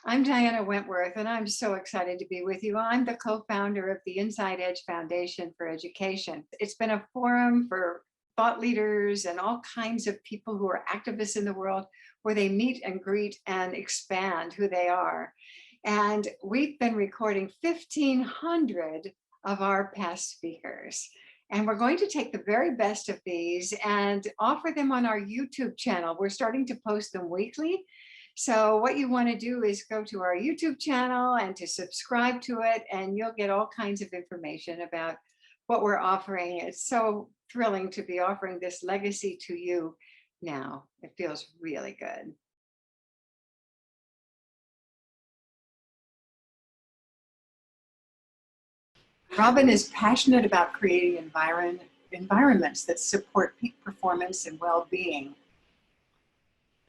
I'm Diana Wentworth, and I'm so excited to be with you. I'm the co-founder of the Inside Edge Foundation for Education. It's been a forum for thought leaders and all kinds of people who are activists in the world where they meet and greet and expand who they are. And we've been recording 1,500 of our past speakers. And we're going to take the very best of these and offer them on our YouTube channel. We're starting to post them weekly. So what you want to do is go to our YouTube channel and to subscribe to it, and you'll get all kinds of information about what we're offering. It's so thrilling to be offering this legacy to you now. It feels really good. Robin is passionate about creating environments that support peak performance and well-being.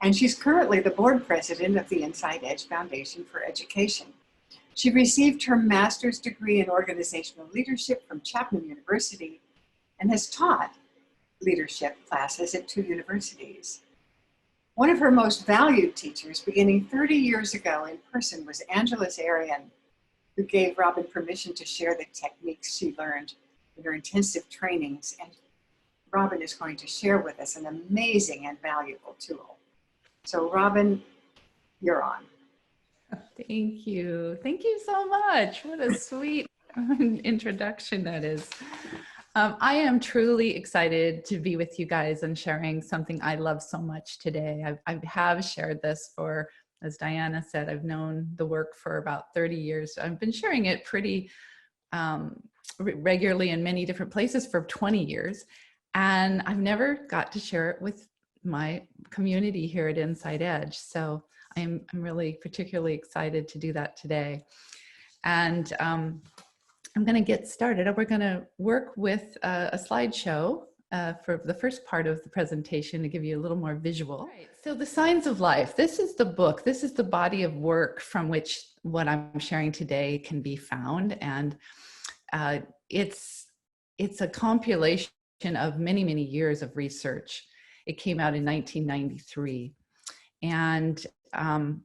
And she's currently the board president of the Inside Edge Foundation for Education. She received her master's degree in organizational leadership from Chapman University and has taught leadership classes at 2 universities. One of her most valued teachers beginning 30 years ago in person was Arrien, who gave Robin permission to share the techniques she learned in her intensive trainings. And Robin is going to share with us an amazing and valuable tool. So Robin, you're on. Thank you. Thank you so much. What a sweet introduction that is. I am truly excited to be with you guys and sharing something I love so much today. I have shared this for, as Diana said, I've known the work for about 30 years. I've been sharing it pretty regularly in many different places for 20 years. And I've never got to share it with my community here at Inside Edge. So I'm really particularly excited to do that today. And I'm going to get started. We're going to work with a slideshow for the first part of the presentation to give you a little more visual. Right. So the Signs of Life, this is the book. This is the body of work from which what I'm sharing today can be found. And it's a compilation of many, many years of research. It came out in 1993. And I'm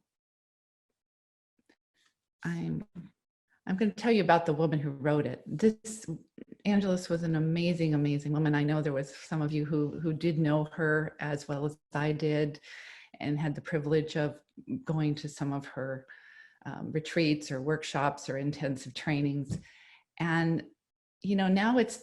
going to tell you about the woman who wrote it. Angeles was an amazing, amazing woman. I know there was some of you who did know her as well as I did and had the privilege of going to some of her retreats or workshops or intensive trainings. And, you know, now it's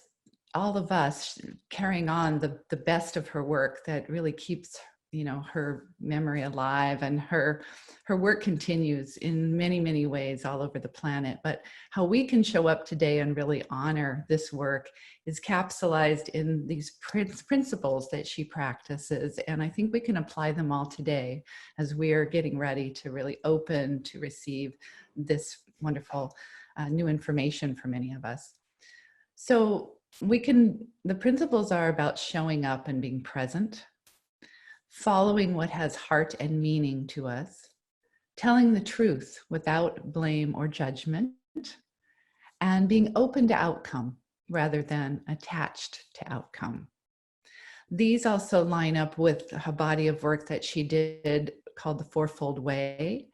all of us carrying on the best of her work that really keeps, you know, her memory alive, and her work continues in many, many ways all over the planet. But how we can show up today and really honor this work is capsulized in these principles that she practices. And I think we can apply them all today as we are getting ready to really open to receive this wonderful new information for many of us. So the principles are about showing up and being present, following what has heart and meaning to us, telling the truth without blame or judgment, and being open to outcome rather than attached to outcome. These also line up with a body of work that she did called the Fourfold Way,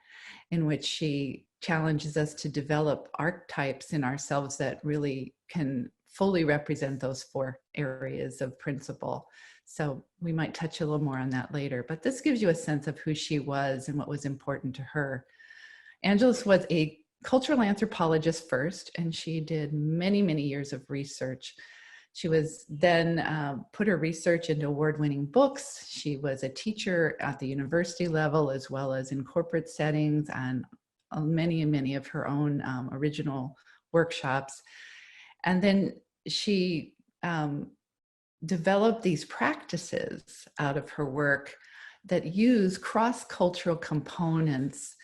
in which she challenges us to develop archetypes in ourselves that really can fully represent those 4 areas of principle. So we might touch a little more on that later, but this gives you a sense of who she was and what was important to her. Angeles was a cultural anthropologist first, and she did many, many years of research. She was then put her research into award-winning books. She was a teacher at the university level as well as in corporate settings, and many and many of her own original workshops. And then she developed these practices out of her work that use cross-cultural components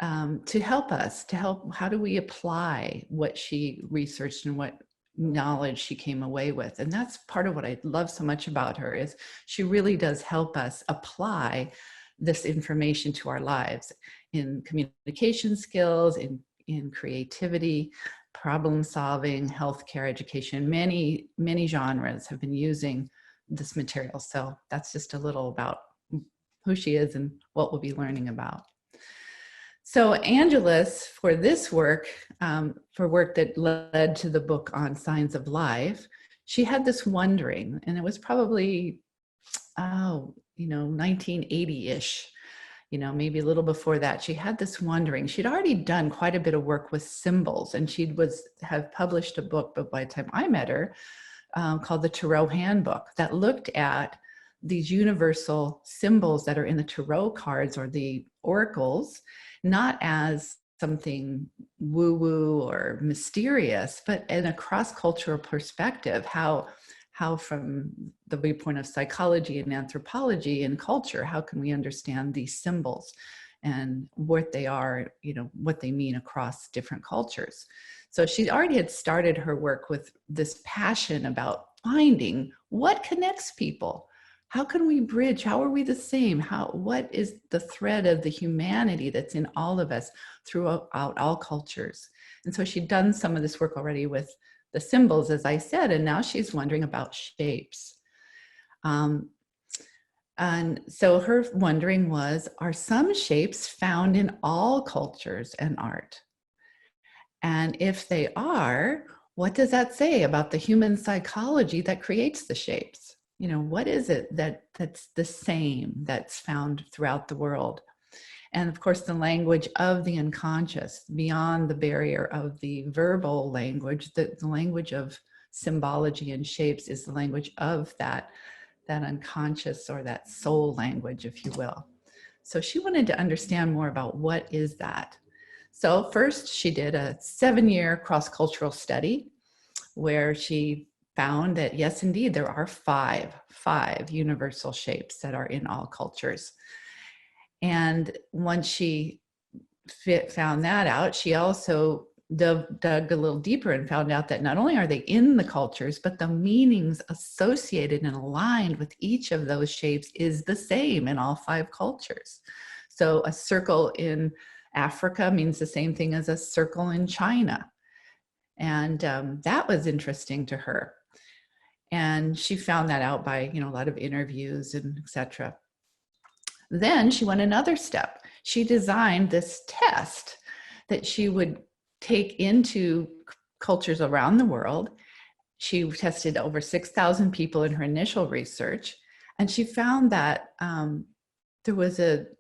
to help us, how do we apply what she researched and what knowledge she came away with. And that's part of what I love so much about her, is she really does help us apply this information to our lives in communication skills, in creativity, problem solving, healthcare, education. Many, many genres have been using this material. So that's just a little about who she is and what we'll be learning about. So Angelus, for this work, for work that led to the book on Signs of Life, she had this wondering, and it was probably, 1980-ish, maybe a little before that. She had this wondering. She'd already done quite a bit of work with symbols, and have published a book, but by the time I met her, called the Tarot Handbook, that looked at these universal symbols that are in the tarot cards or the oracles, not as something woo-woo or mysterious, but in a cross-cultural perspective, how from the viewpoint of psychology and anthropology and culture, how can we understand these symbols and what they are, what they mean across different cultures. So she already had started her work with this passion about finding what connects people. How can we bridge? How are we the same? What is the thread of the humanity that's in all of us throughout all cultures? And so she'd done some of this work already with the symbols, as I said, and now she's wondering about shapes. And so her wondering was, are some shapes found in all cultures and art? And if they are, what does that say about the human psychology that creates the shapes? What is it that's the same, that's found throughout the world? And of course, the language of the unconscious, beyond the barrier of the verbal language, the language of symbology and shapes is the language of that unconscious, or that soul language, if you will. So she wanted to understand more about what is that. So first she did a 7-year cross-cultural study where she found that, yes, indeed, there are five universal shapes that are in all cultures. And once she found that out, she also dug a little deeper and found out that not only are they in the cultures, but the meanings associated and aligned with each of those shapes is the same in all 5 cultures. So a circle in Africa means the same thing as a circle in China. And that was interesting to her. And she found that out by, a lot of interviews and etc. Then she went another step. She designed this test that she would take into cultures around the world. She tested over 6,000 people in her initial research, and she found that there was that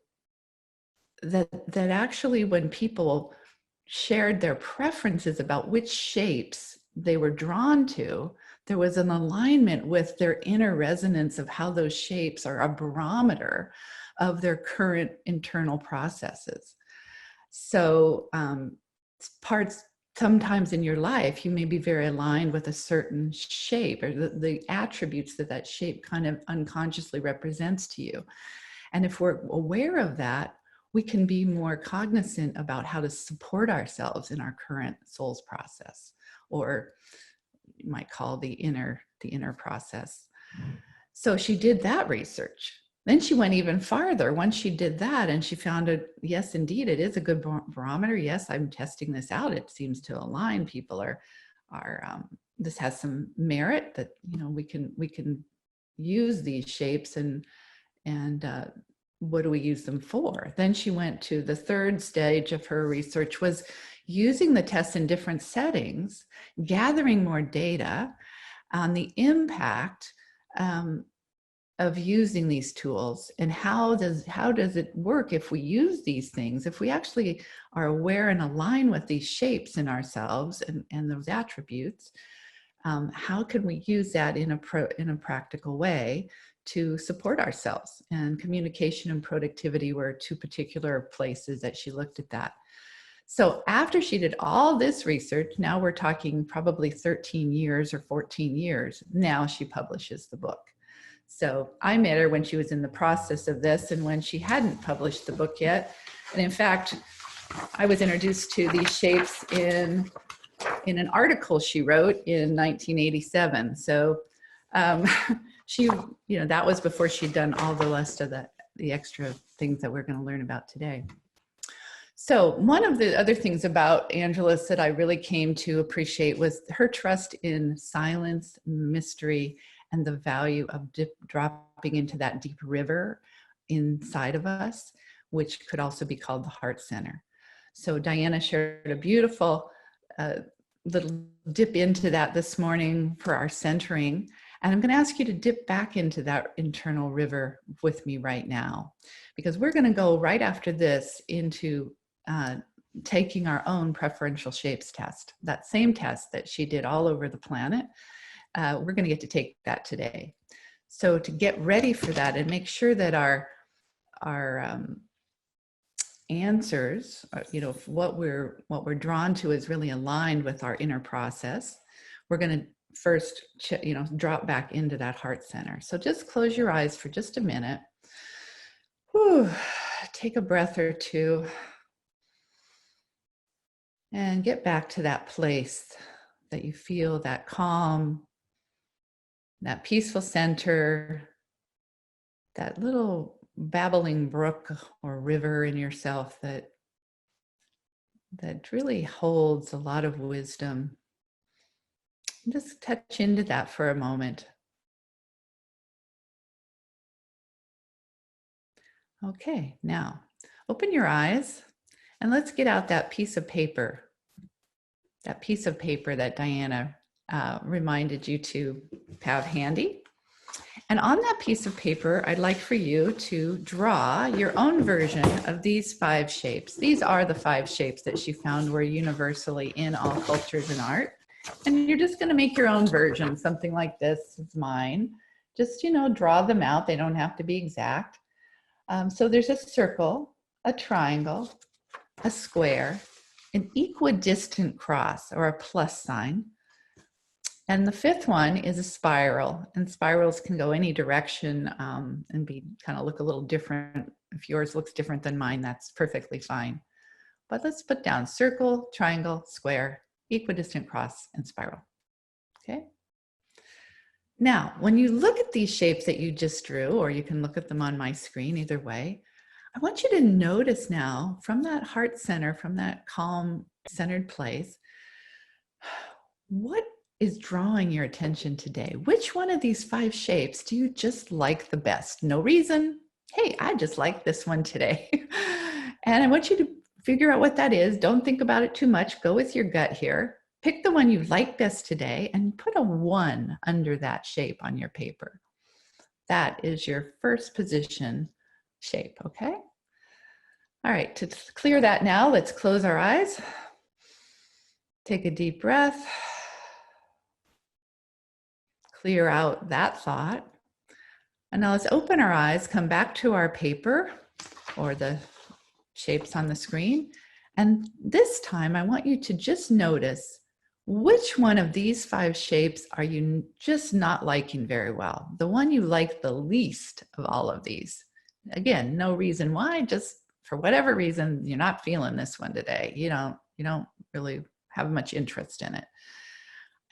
actually when people shared their preferences about which shapes they were drawn to, there was an alignment with their inner resonance of how those shapes are a barometer of their current internal processes. So sometimes in your life, you may be very aligned with a certain shape, or the attributes that shape kind of unconsciously represents to you. And if we're aware of that, we can be more cognizant about how to support ourselves in our current soul's process, or you might call the inner process. So she did that research. Then she went even farther. Once she did that and she found it, yes, indeed, it is a good barometer. Yes, I'm testing this out. It seems to align. People are this has some merit that, we can use these shapes and what do we use them for? Then she went to the third stage of her research, was using the tests in different settings, gathering more data on the impact of using these tools, and how does it work if we use these things, if we actually are aware and align with these shapes in ourselves and those attributes. How can we use that in a practical way to support ourselves? And communication and productivity were 2 particular places that she looked at that. So after she did all this research, now we're talking probably 13 years or 14 years, now she publishes the book. So I met her when she was in the process of this and when she hadn't published the book yet. And in fact, I was introduced to these shapes in an article she wrote in 1987. So she, that was before she'd done all the rest of the extra things that we're going to learn about today. So one of the other things about Angelus that I really came to appreciate was her trust in silence, mystery, and the value of dropping into that deep river inside of us, which could also be called the heart center. So Diana shared a beautiful little dip into that this morning for our centering. And I'm going to ask you to dip back into that internal river with me right now, because we're going to go right after this into taking our own preferential shapes test, that same test that she did all over the planet. We're going to get to take that today. So to get ready for that and make sure that our answers, you know, what we're drawn to is really aligned with our inner process, we're going to first, you know, drop back into that heart center. So just close your eyes for just a minute. Whew. Take a breath or two and get back to that place that you feel that calm, that peaceful center, that little babbling brook or river in yourself that really holds a lot of wisdom. Just touch into that for a moment. Okay, now open your eyes and let's get out that piece of paper that Diana reminded you to have handy. And on that piece of paper, I'd like for you to draw your own version of these 5 shapes. These are the 5 shapes that she found were universally in all cultures and art. And you're just going to make your own version, something like this is mine. Just, you know, draw them out. They don't have to be exact. So there's a circle, a triangle, a square, an equidistant cross or a plus sign. And the 5th one is a spiral, and spirals can go any direction and be kind of look a little different. If yours looks different than mine, that's perfectly fine. But let's put down circle, triangle, square, equidistant cross, and spiral. Okay. Now, when you look at these shapes that you just drew, or you can look at them on my screen, either way, I want you to notice now from that heart center, from that calm, centered place, what is drawing your attention today? Which one of these 5 shapes do you just like the best? No reason. Hey, I just like this one today. And I want you to figure out what that is. Don't think about it too much. Go with your gut here. Pick the one you like best today and put a 1 under that shape on your paper. That is your first position shape, okay? All right, to clear that now, let's close our eyes. Take a deep breath. Clear out that thought. And now let's open our eyes, come back to our paper or the shapes on the screen. And this time I want you to just notice which one of these 5 shapes are you just not liking very well? The one you like the least of all of these. Again, no reason why, just for whatever reason, you're not feeling this one today. You don't really have much interest in it.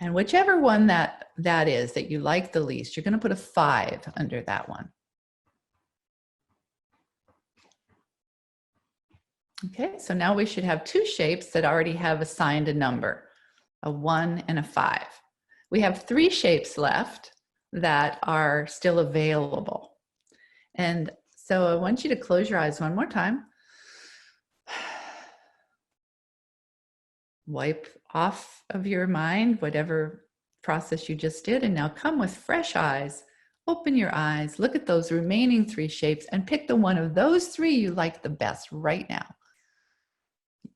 And whichever one that is that you like the least, you're going to put a 5 under that one. Okay, so now we should have 2 shapes that already have assigned a number, a 1 and a 5. We have 3 shapes left that are still available. And so I want you to close your eyes one more time. Wipe off of your mind whatever process you just did, and now come with fresh eyes. Open your eyes, look at those remaining 3 shapes and pick the one of those 3 you like the best right now.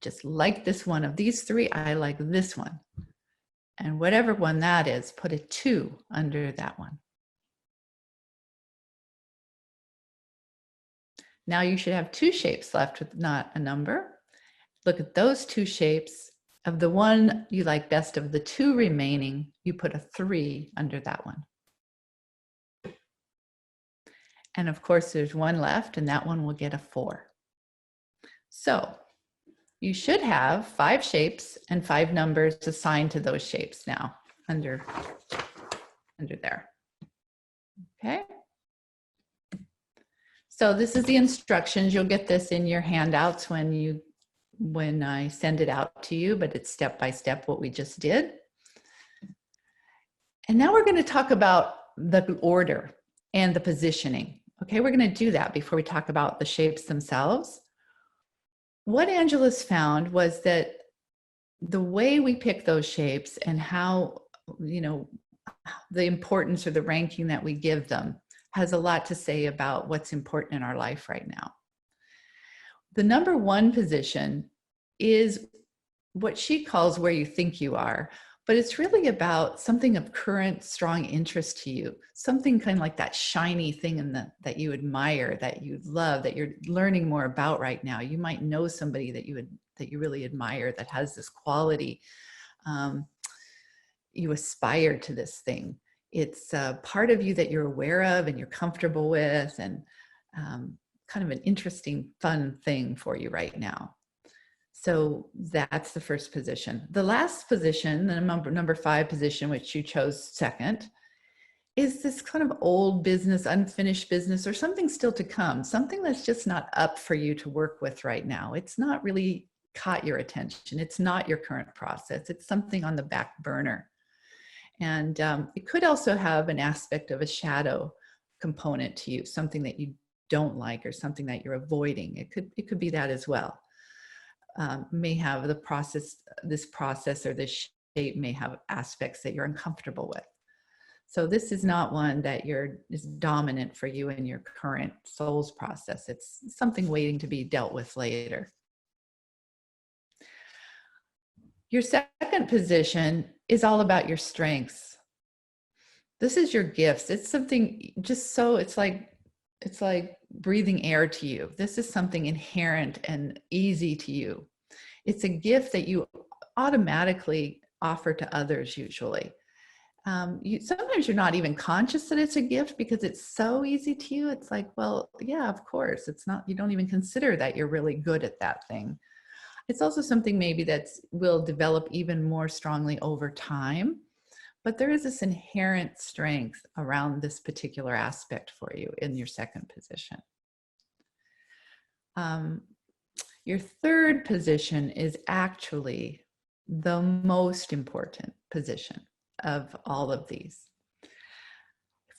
Just like this one of these 3, I like this one. And whatever one that is, put a 2 under that one. Now you should have 2 shapes left with not a number. Look at those 2 shapes. Of the one you like best of the 2 remaining, you put a 3 under that one. And of course, there's 1 left, and that one will get a 4. So you should have 5 shapes and 5 numbers assigned to those shapes now under there. Okay. So this is the instructions. You'll get this in your handouts when I send it out to you, but it's step by step what we just did. And now we're going to talk about the order and the positioning. Okay, we're going to do that before we talk about the shapes themselves. what Angelus found was that the way we pick those shapes and how, you know, the importance or the ranking that we give them has a lot to say about what's important in our life right now. The number one position is what she calls where you think you are, but it's really about something of current strong interest to you, something kind of like that shiny thing that you admire, that you love, that you're learning more about right now. You might know somebody that you really admire that has this quality. You aspire to this thing. It's a part of you that you're aware of and you're comfortable with, and kind of an interesting, fun thing for you right now. So that's the first position. The last position, the number 5 position, which you chose second, is this kind of old business, unfinished business, or something still to come, something that's just not up for you to work with right now. It's not really caught your attention. It's not your current process. It's something on the back burner. And it could also have an aspect of a shadow component to you, something that you don't like or something that you're avoiding. It could be that as well. May have this process or this shape may have aspects that you're uncomfortable with. So this is not one that is dominant for you in your current soul's process. It's something waiting to be dealt with later. Your second position is all about your strengths. This is your gifts. It's something it's like breathing air to you. This is something inherent and easy to you. It's a gift that you automatically offer to others usually. Sometimes you're not even conscious that it's a gift because it's so easy to you. It's like, well, yeah, of course. It's not, you don't even consider that you're really good at that thing. It's also something maybe that will develop even more strongly over time. But there is this inherent strength around this particular aspect for you in your second position. Your third position is actually the most important position of all of these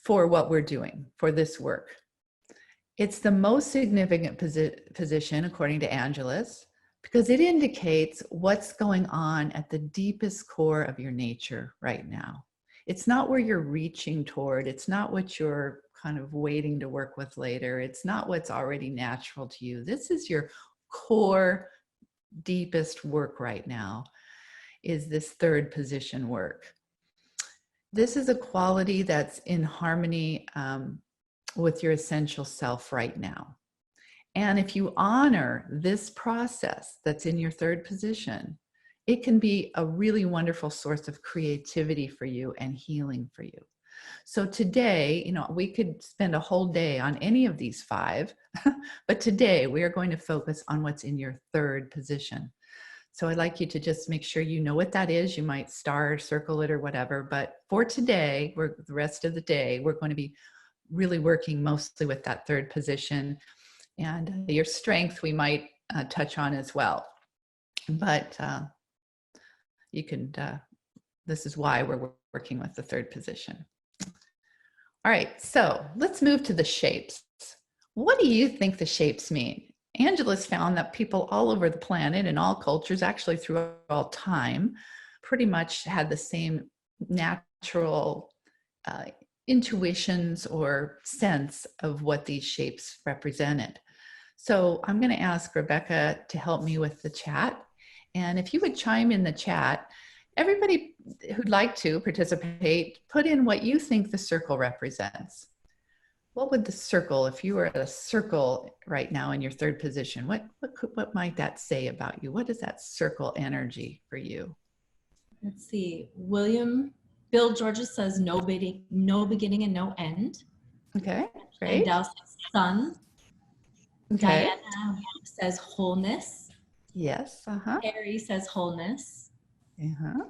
for what we're doing, for this work. It's the most significant position, according to Angelus, because it indicates what's going on at the deepest core of your nature right now. It's not where you're reaching toward. It's not what you're kind of waiting to work with later. It's not what's already natural to you. This is your core, deepest work right now, is this third position work. This is a quality that's in harmony with your essential self right now. And if you honor this process that's in your third position, it can be a really wonderful source of creativity for you and healing for you. So today, we could spend a whole day on any of these 5, but today we are going to focus on what's in your third position. So I'd like you to just make sure you know what that is. You might star or circle it or whatever, but for today, the rest of the day, we're going to be really working mostly with that third position. And your strength we might touch on as well. But you can, this is why we're working with the third position. All right, so let's move to the shapes. What do you think the shapes mean? Angelus found that people all over the planet in all cultures, actually throughout all time, pretty much had the same natural intuitions or sense of what these shapes represented. So I'm going to ask Rebecca to help me with the chat. And if you would chime in the chat, everybody who'd like to participate, put in what you think the circle represents. What would the circle, if you were at a circle right now in your third position, what might that say about you? What is that circle energy for you? Let's see. Bill Georges says no beginning and no end. Okay, great. Andel says sun. Okay. Diana says wholeness. Yes. Uh-huh. Harry says wholeness. Uh-huh.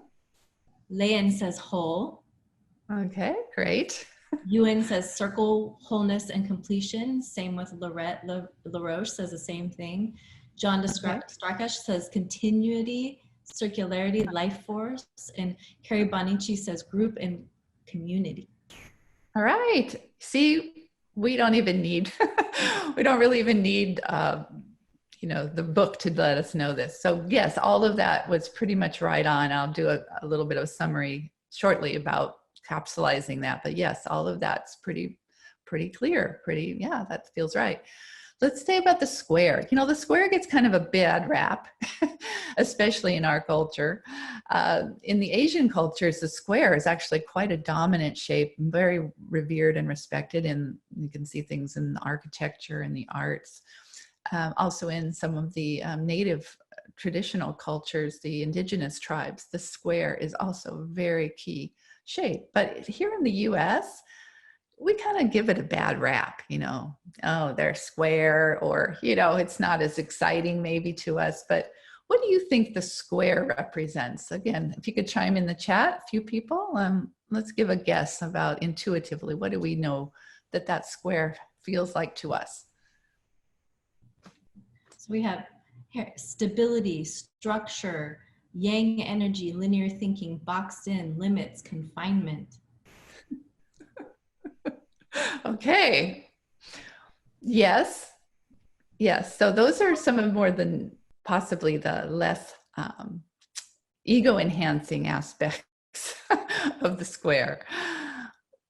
Leon says whole. Okay, great. Ewan says circle, wholeness, and completion. Same with Lorette LaRoche says the same thing. John Starkash says continuity, circularity, life force. And Carrie Bonici says group and community. All right. See, we don't even need, we don't really even need the book to let us know this. So yes, all of that was pretty much right on. I'll do a little bit of a summary shortly about capsulizing that. But yes, all of that's pretty clear. Yeah, that feels right. Let's say about the square. The square gets kind of a bad rap, especially in our culture. In the Asian cultures, the square is actually quite a dominant shape, very revered and respected. And you can see things in the architecture and the arts. Also in some of the native traditional cultures, the indigenous tribes, the square is also a very key shape. But here in the US, we kind of give it a bad rap, oh, they're square, or, it's not as exciting maybe to us. But what do you think the square represents? Again, if you could chime in the chat, a few people, let's give a guess about intuitively. What do we know that square feels like to us? So we have here stability, structure, yang energy, linear thinking, boxed in, limits, confinement. Okay. Yes. So those are some of more than possibly the less ego enhancing aspects of the square.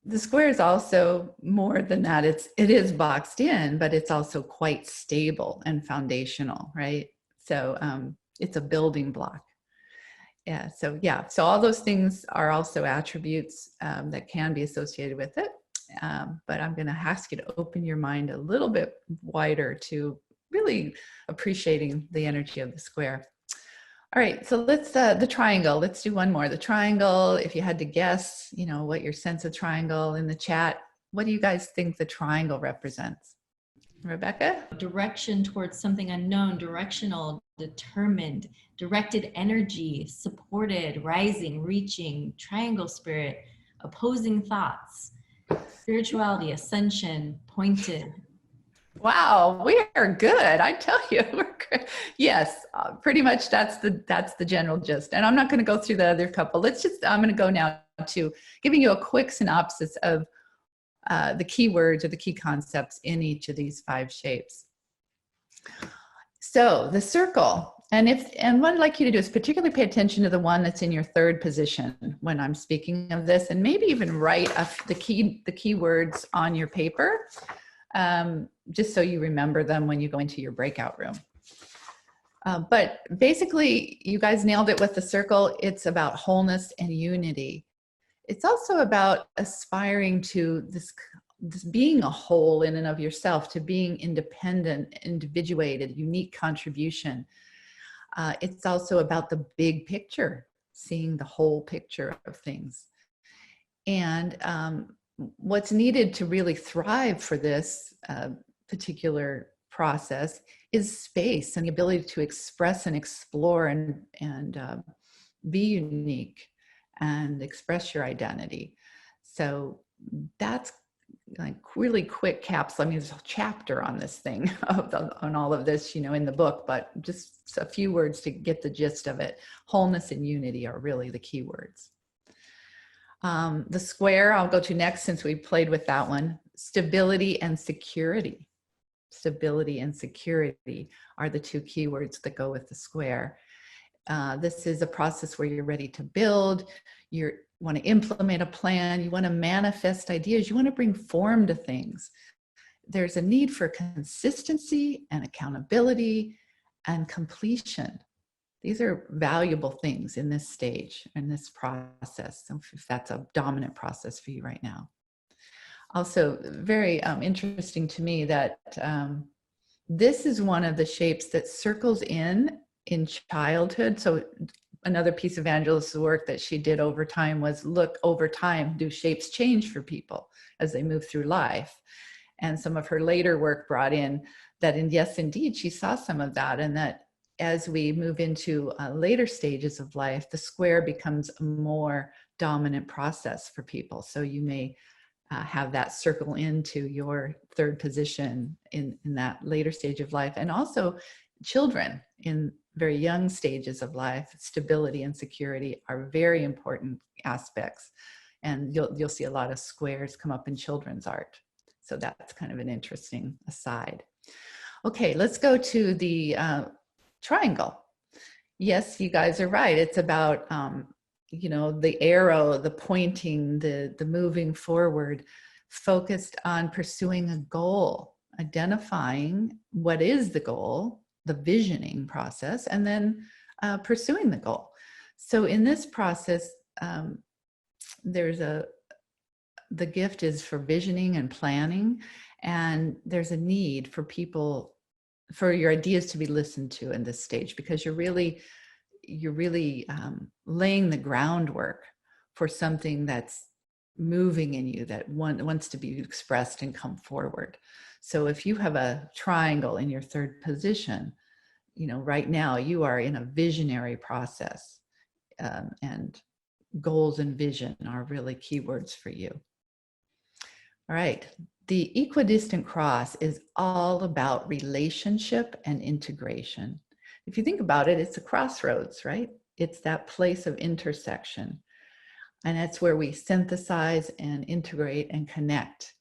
The square is also more than that. It is boxed in, but it's also quite stable and foundational, right? So it's a building block. Yeah. So all those things are also attributes that can be associated with it. But I'm going to ask you to open your mind a little bit wider to really appreciating the energy of the square. All right, so let's the triangle. Let's do one more. The triangle. If you had to guess, what your sense of triangle in the chat, what do you guys think the triangle represents? Rebecca? Direction towards something unknown, directional, determined, directed energy, supported, rising, reaching, triangle spirit, opposing thoughts, spirituality, ascension, pointed. Wow, we are good. I tell you, we're good. Yes, pretty much that's the general gist. And I'm not going to go through the other couple. I'm going to go now to giving you a quick synopsis of the key words or the key concepts in each of these 5 shapes. So the circle, and what I'd like you to do is particularly pay attention to the one that's in your 3rd position when I'm speaking of this, and maybe even write the key words on your paper. Just so you remember them when you go into your breakout room. But basically, you guys nailed it with the circle. It's about wholeness and unity. It's also about aspiring to this being a whole in and of yourself, to being independent, individuated, unique contribution. It's also about the big picture, seeing the whole picture of things. And what's needed to really thrive for this particular process is space and the ability to express and explore and be unique and express your identity. So that's like really quick capsule. I mean, there's a chapter on this thing, on all of this, in the book, but just a few words to get the gist of it. Wholeness and unity are really the key words. The square I'll go to next, since we played with that one. Stability and security. Stability and security are the 2 keywords that go with the square. This is a process where you're ready to build, you want to implement a plan, you want to manifest ideas, you want to bring form to things. There's a need for consistency and accountability and completion. These are valuable things in this stage, in this process, if that's a dominant process for you right now. Also, very interesting to me that this is one of the shapes that circles in childhood. So another piece of Angela's work that she did over time was look over time, do shapes change for people as they move through life? And some of her later work brought in that, and yes, indeed, she saw some of that, and that as we move into later stages of life, the square becomes a more dominant process for people. So you may have that circle into your 3rd position in that later stage of life. And also children in very young stages of life, stability and security are very important aspects. And you'll see a lot of squares come up in children's art. So that's kind of an interesting aside. Okay, let's go to the triangle. Yes, you guys are right. It's about, the arrow, the pointing, the moving forward, focused on pursuing a goal, identifying what is the goal, the visioning process, and then pursuing the goal. So in this process, the gift is for visioning and planning, and there's a need for people, for your ideas to be listened to in this stage, because you're really laying the groundwork for something that's moving in you, that wants to be expressed and come forward. So if you have a triangle in your third position, right now you are in a visionary process, and goals and vision are really keywords for you. All right. The equidistant cross is all about relationship and integration. If you think about it, it's a crossroads, right? It's that place of intersection. And that's where we synthesize and integrate and connect.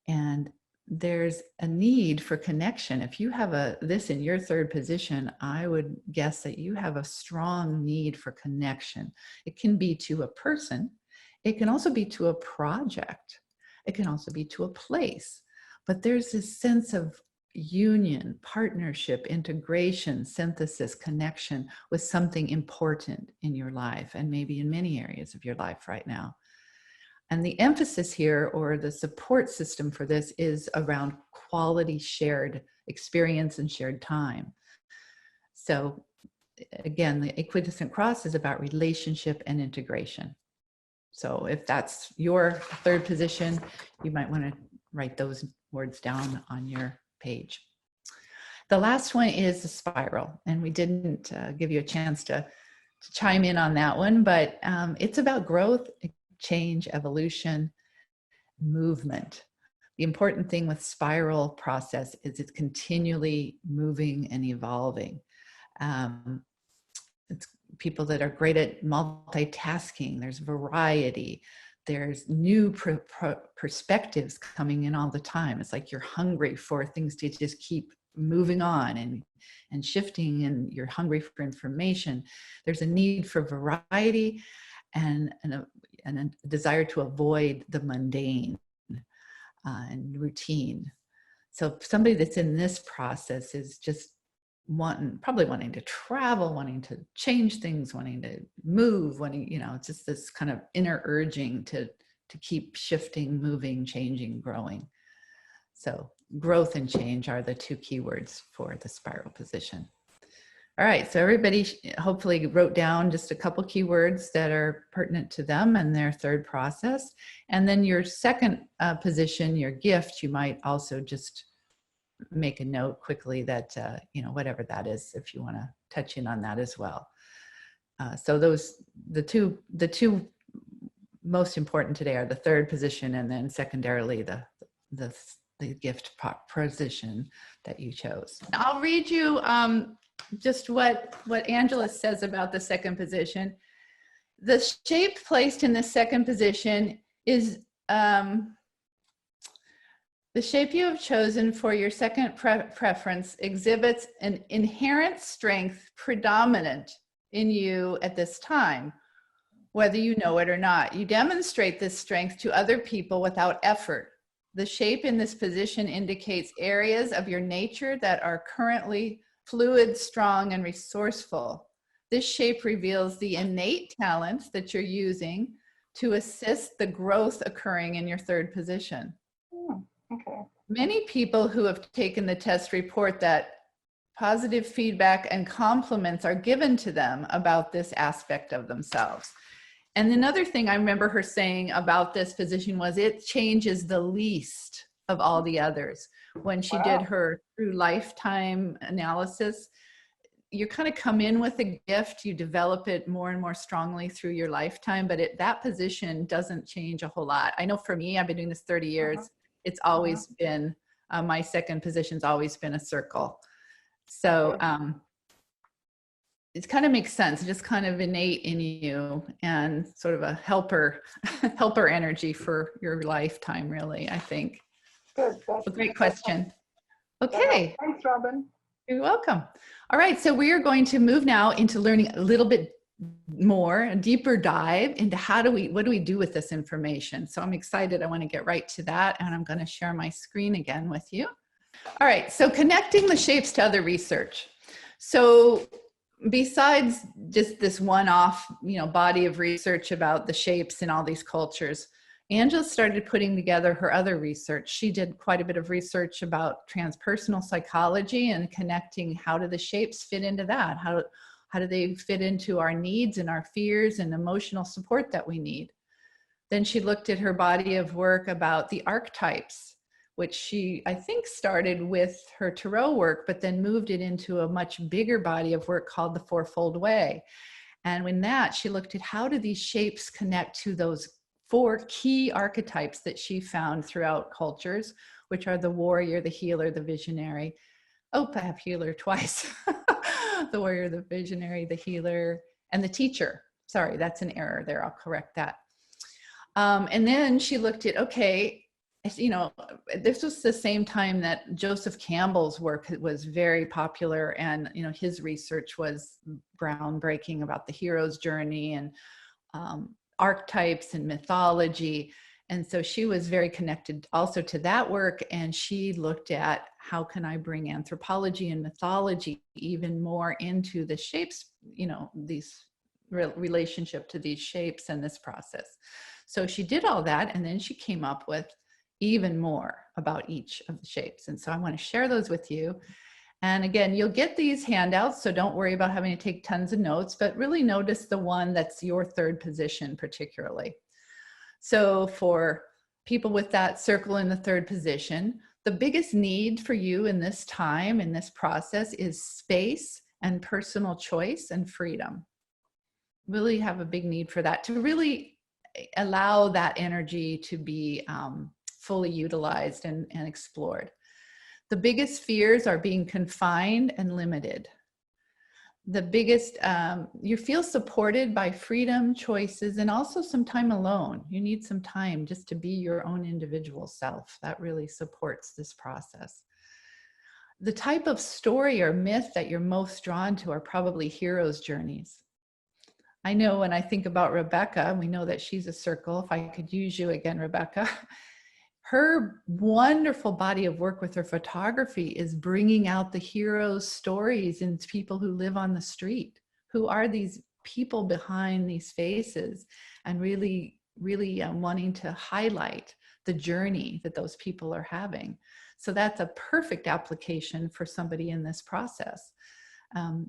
And there's a need for connection. If you have this in your third position, I would guess that you have a strong need for connection. It can be to a person. It can also be to a project. It can also be to a place. But there's this sense of union, partnership, integration, synthesis, connection with something important in your life, and maybe in many areas of your life right now. And the emphasis here, or the support system for this, is around quality shared experience and shared time. So again, the equidistant cross is about relationship and integration. So if that's your third position, you might want to write those words down on your page. The last one is the spiral, and we didn't give you a chance to chime in on that one, but it's about growth, change, evolution, movement. The important thing with spiral process is it's continually moving and evolving. It's people that are great at multitasking. There's variety. There's new perspectives coming in all the time. It's like you're hungry for things to just keep moving on and shifting, and you're hungry for information. There's a need for variety and a desire to avoid the mundane and routine. So somebody that's in this process is just probably wanting to travel, wanting to change things, wanting to move, it's just this kind of inner urging to keep shifting, moving, changing, growing. So growth and change are the two keywords for the spiral position. All right, so everybody hopefully wrote down just a couple keywords that are pertinent to them and their third process. And then your second position, your gift, you might also just make a note quickly that, whatever that is, if you want to touch in on that as well. So the two most important today are the third position, and then secondarily the gift position that you chose. I'll read you just what Angela says about the second position. The shape placed in the second position is the shape you have chosen for your second preference exhibits an inherent strength predominant in you at this time, whether you know it or not. You demonstrate this strength to other people without effort. The shape in this position indicates areas of your nature that are currently fluid, strong, and resourceful. This shape reveals the innate talents that you're using to assist the growth occurring in your third position. Okay. Many people who have taken the test report that positive feedback and compliments are given to them about this aspect of themselves. And another thing I remember her saying about this position was it changes the least of all the others. When she did her through lifetime analysis, you kind of come in with a gift, you develop it more and more strongly through your lifetime, but that position doesn't change a whole lot. I know for me, I've been doing this 30 years. It's always been, my second position's always been a circle. So it kind of makes sense, just kind of innate in you, and sort of a helper energy for your lifetime, really, I think. Good. A great question. Okay, Thanks, Robin. you're welcome. All right, so we are going to move now into learning a little bit more, a deeper dive into what do we do with this information. So I'm excited. I want to get right to that, and I'm going to share my screen again with you. All right, so connecting the shapes to other research. So besides just this one-off, body of research about the shapes in all these cultures, Angela started putting together her other research. She did quite a bit of research about transpersonal psychology and connecting how do the shapes fit into that? How do they fit into our needs and our fears and emotional support that we need? Then she looked at her body of work about the archetypes, which she, I think, started with her tarot work, but then moved it into a much bigger body of work called the Fourfold Way. And in that, she looked at how do these shapes connect to those 4 key archetypes that she found throughout cultures, which are the warrior, the healer, the visionary. Oh, I have healer twice. The warrior, the visionary, the healer, and the teacher. Sorry, that's an error there. I'll correct that. And then she looked at, okay, this was the same time that Joseph Campbell's work was very popular, and his research was groundbreaking about the hero's journey and archetypes and mythology. And so she was very connected also to that work, and she looked at how can I bring anthropology and mythology even more into the shapes, these relationship to these shapes and this process. So she did all that, and then she came up with even more about each of the shapes. And so I want to share those with you. And again, you'll get these handouts, so don't worry about having to take tons of notes, but really notice the one that's your 3rd position particularly. So for people with that circle in the 3rd position, the biggest need for you in this time, in this process, is space and personal choice and freedom. Really have a big need for that, to really allow that energy to be fully utilized and explored. The biggest fears are being confined and limited. The biggest, you feel supported by freedom, choices, and also some time alone. You need some time just to be your own individual self. That really supports this process. The type of story or myth that you're most drawn to are probably heroes' journeys. I know when I think about Rebecca, we know that she's a circle. If I could use you again, Rebecca. Her wonderful body of work with her photography is bringing out the heroes' stories and people who live on the street. Who are these people behind these faces? And really, really wanting to highlight the journey that those people are having. So that's a perfect application for somebody in this process.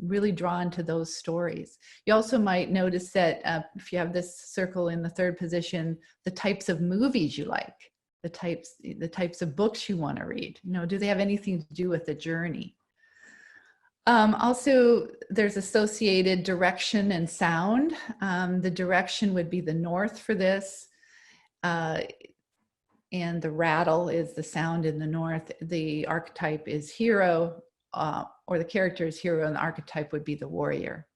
Really drawn to those stories. You also might notice that if you have this circle in the 3rd position, the types of movies you like. The types of books you want to read. Do they have anything to do with the journey? Also, there's associated direction and sound. The direction would be the north for this. And the rattle is the sound in the north. The archetype is hero, or the character is hero, and the archetype would be the warrior.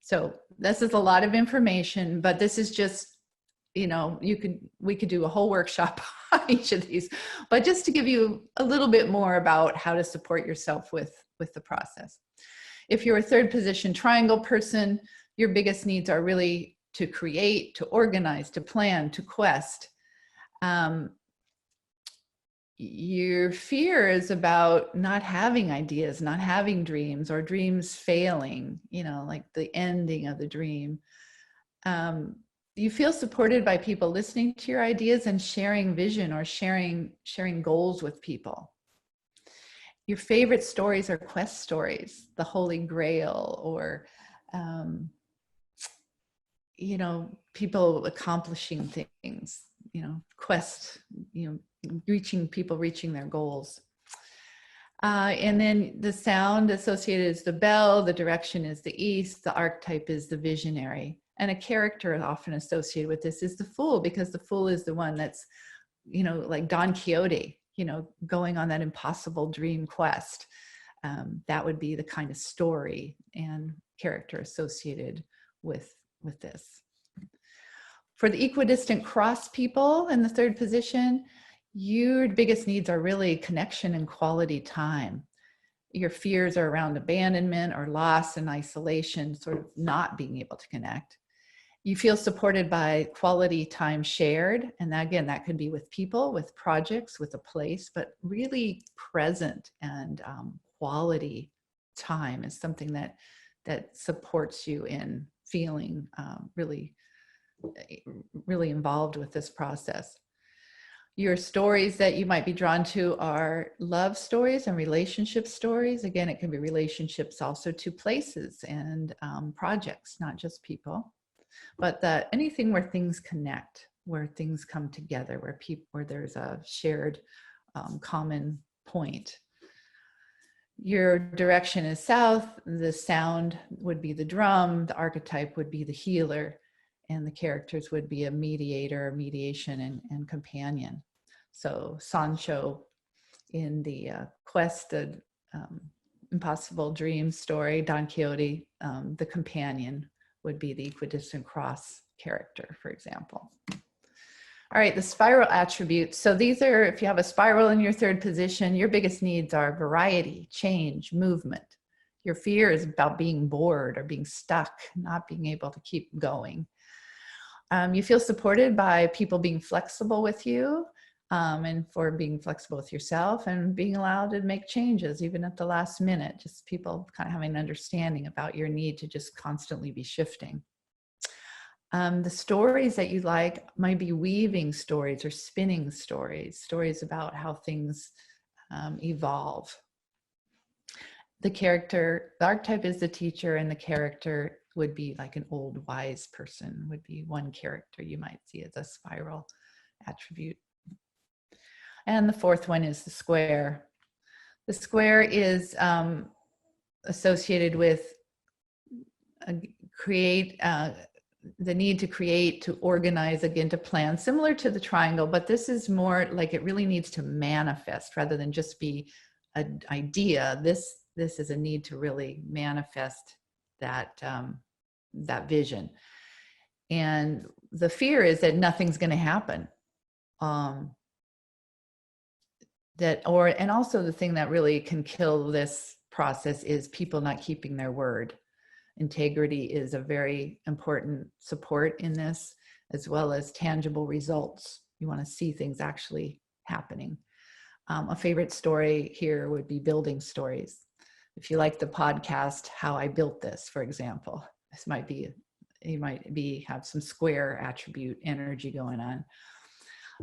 So this is a lot of information, but this is just, we could do a whole workshop on each of these, but just to give you a little bit more about how to support yourself with the process. If you're a 3rd position triangle person, your biggest needs are really to create, to organize, to plan, to quest. Your fear is about not having ideas, not having dreams, or dreams failing, like the ending of the dream. You feel supported by people listening to your ideas and sharing vision or sharing goals with people. Your favorite stories are quest stories, the Holy Grail, or people accomplishing things, quest, reaching their goals. And then the sound associated is the bell, the direction is the east, the archetype is the visionary. And a character often associated with this is the fool, because the fool is the one that's, like Don Quixote, going on that impossible dream quest. That would be the kind of story and character associated with this. For the equidistant cross people in the 3rd position, Your biggest needs are really connection and quality time. Your fears are around abandonment or loss and isolation, sort of not being able to connect. You feel supported by quality time shared. And again, that could be with people, with projects, with a place, but really present and quality time is something that supports you in feeling really involved with this process. Your stories that you might be drawn to are love stories and relationship stories. Again, it can be relationships also to places and projects, not just people. But anything where things connect, where things come together, where there's a shared common point. Your direction is south. The sound would be the drum. The archetype would be the healer, and the characters would be a mediator, mediation, and companion. So Sancho in the quest, the Impossible Dream story, Don Quixote, the companion would be the equidistant cross character, for example. All right, the spiral attributes. So these are, if you have a spiral in your third position, your biggest needs are variety, change, movement. Your fear is about being bored or being stuck, not being able to keep going. You feel supported by people being flexible with you, and for being flexible with yourself and being allowed to make changes even at the last minute, just people kind of having an understanding about your need to just constantly be shifting. The stories that you like might be weaving stories or spinning stories, stories about how things evolve. The archetype is the teacher, and the character would be like an old wise person, would be one character you might see as a spiral attribute. And the fourth one is the square. The square is associated with the need to create, to organize, again, to plan, similar to the triangle, but this is more like it really needs to manifest rather than just be an idea. This is a need to really manifest that vision. And the fear is that nothing's going to happen. And also the thing that really can kill this process is people not keeping their word. Integrity is a very important support in this, as well as tangible results. You want to see things actually happening. A favorite story here would be building stories. If you like the podcast, How I Built This, for example, this might be, you might have some square attribute energy going on.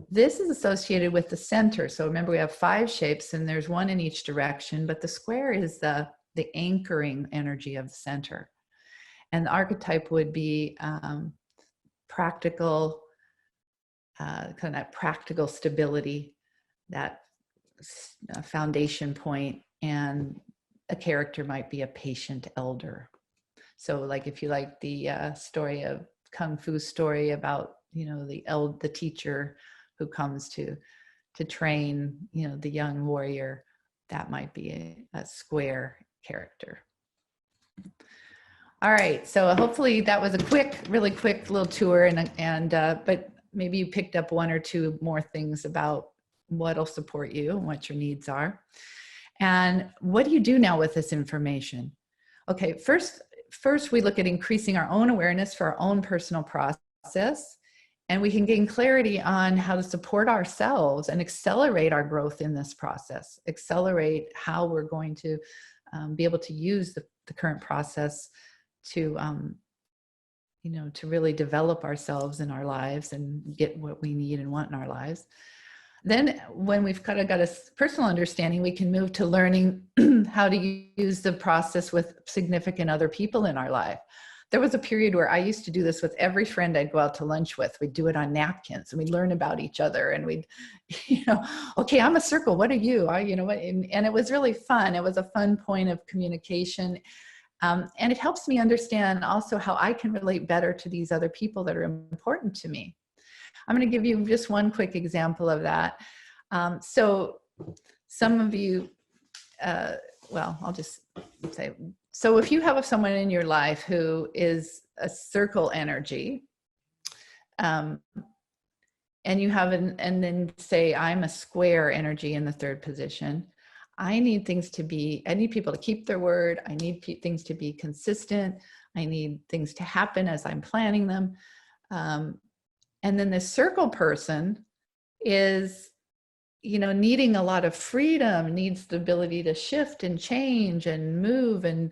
This is associated with the center. So remember, we have 5 shapes and there's one in each direction, but the square is the anchoring energy of the center. And the archetype would be practical, kind of that practical stability, that foundation point, and a character might be a patient elder. So like if you like the story of Kung Fu story about, the teacher who comes to train, the young warrior, that might be a square character. All right, so hopefully that was a really quick little tour, but maybe you picked up 1 or 2 more things about what'll support you and what your needs are. And what do you do now with this information? Okay, first we look at increasing our own awareness for our own personal process, and we can gain clarity on how to support ourselves and accelerate our growth in this process, accelerate how we're going to be able to use the current process to to really develop ourselves in our lives and get what we need and want in our lives. Then when we've kind of got a personal understanding, we can move to learning how to use the process with significant other people in our life. There was a period where I used to do this with every friend I'd go out to lunch with. We'd do it on napkins and we'd learn about each other, and we'd, okay, I'm a circle. What are you? And it was really fun. It was a fun point of communication. And it helps me understand also how I can relate better to these other people that are important to me. I'm going to give you just one quick example of that. So some of you, I'll just say, so if you have someone in your life who is a circle energy, and you have and then say, I'm a square energy in the third position. I need people to keep their word. I need things to be consistent. I need things to happen as I'm planning them. And then the circle person is, needing a lot of freedom, needs the ability to shift and change and move. And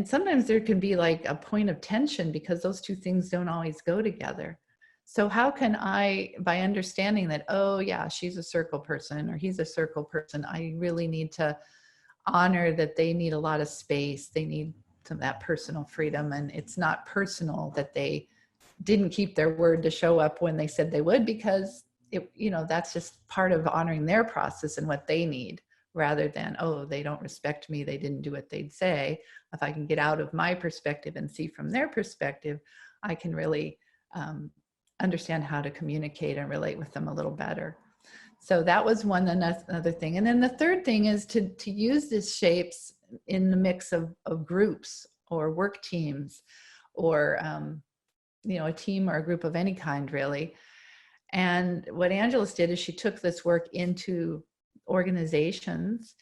sometimes there can be like a point of tension because those two things don't always go together. So how can I, by understanding that, oh yeah, she's a circle person or he's a circle person, I really need to honor that they need a lot of space. They need some of that personal freedom. And it's not personal that they didn't keep their word to show up when they said they would, because that's just part of honoring their process and what they need, rather than, oh, they don't respect me, they didn't do what they'd say. If I can get out of my perspective and see from their perspective, I can really understand how to communicate and relate with them a little better. So that was another thing. And then the third thing is to use these shapes in the mix of groups or work teams, or a team or a group of any kind, really. And what Angeles did is she took this work into organizations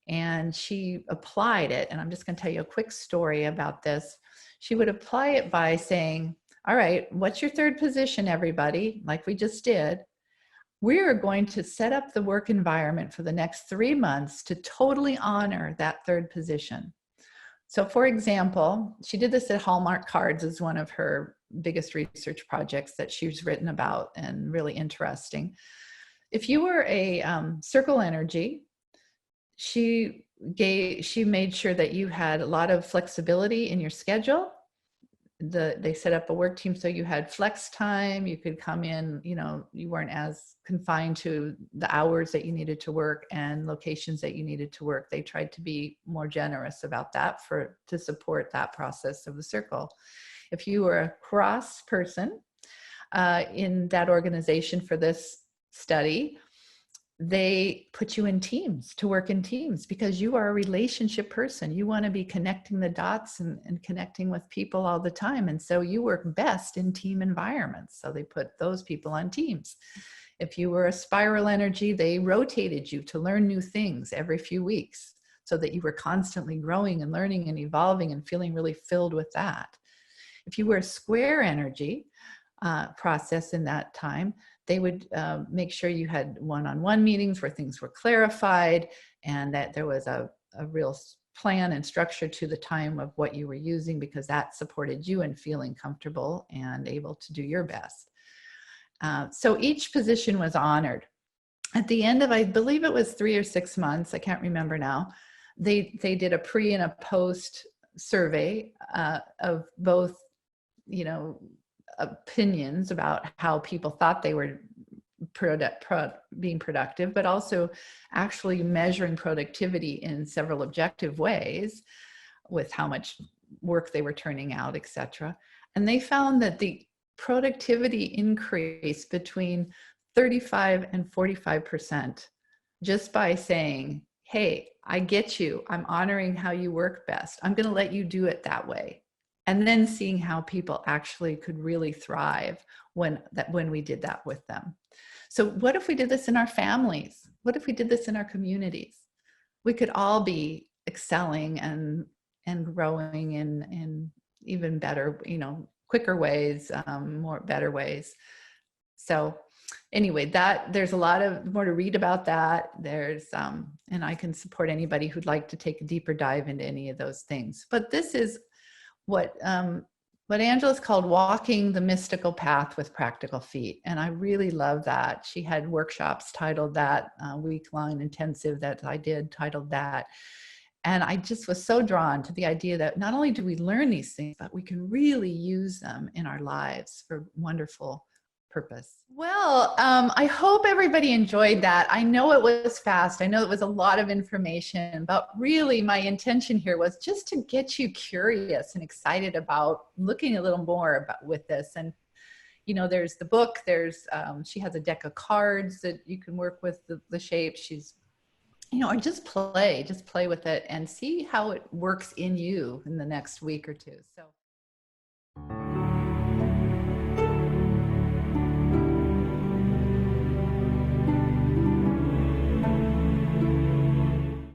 and she applied it. And I'm just going to tell you a quick story about this. She would apply it by saying, all right, what's your third position, everybody? Like we just did. We are going to set up the work environment for the next 3 months to totally honor that third position. So for example, she did this at Hallmark Cards as one of her biggest research projects that she's written about, and really interesting. If you were a circle energy, she made sure that you had a lot of flexibility in your schedule. They set up a work team so you had flex time. You could come in, you weren't as confined to the hours that you needed to work and locations that you needed to work. They tried to be more generous about that to support that process of the circle. If you were a cross person in that organization for this study, they put you in teams to work in teams because you are a relationship person. You want to be connecting the dots and connecting with people all the time. And so you work best in team environments. So they put those people on teams. If you were a spiral energy, they rotated you to learn new things every few weeks so that you were constantly growing and learning and evolving and feeling really filled with that. If you were a square energy process in that time, they would make sure you had one-on-one meetings where things were clarified and that there was a real plan and structure to the time of what you were using, because that supported you in feeling comfortable and able to do your best. So each position was honored. At the end of, I believe it was 3 or 6 months, I can't remember now, they did a pre and a post survey of both, opinions about how people thought they were being productive, but also actually measuring productivity in several objective ways with how much work they were turning out, etc. And they found that the productivity increased between 35 and 45% just by saying, hey, I get you. I'm honoring how you work best. I'm going to let you do it that way. And then seeing how people actually could really thrive when we did that with them. So what if we did this in our families? What if we did this in our communities? We could all be excelling and growing in even better, quicker ways, better ways. So anyway, there's a lot of more to read about that. There's, and I can support anybody who'd like to take a deeper dive into any of those things. But this is what Angela's called walking the mystical path with practical feet. And I really love that. She had workshops titled that, week-long intensive that I did titled that. And I just was so drawn to the idea that not only do we learn these things, but we can really use them in our lives for wonderful purpose. Well, I hope everybody enjoyed that. I know it was fast. I know it was a lot of information, but really my intention here was just to get you curious and excited about looking a little more about with this. And, there's the book, she has a deck of cards that you can work with the shapes. Or just play with it and see how it works in you in the next week or two. So.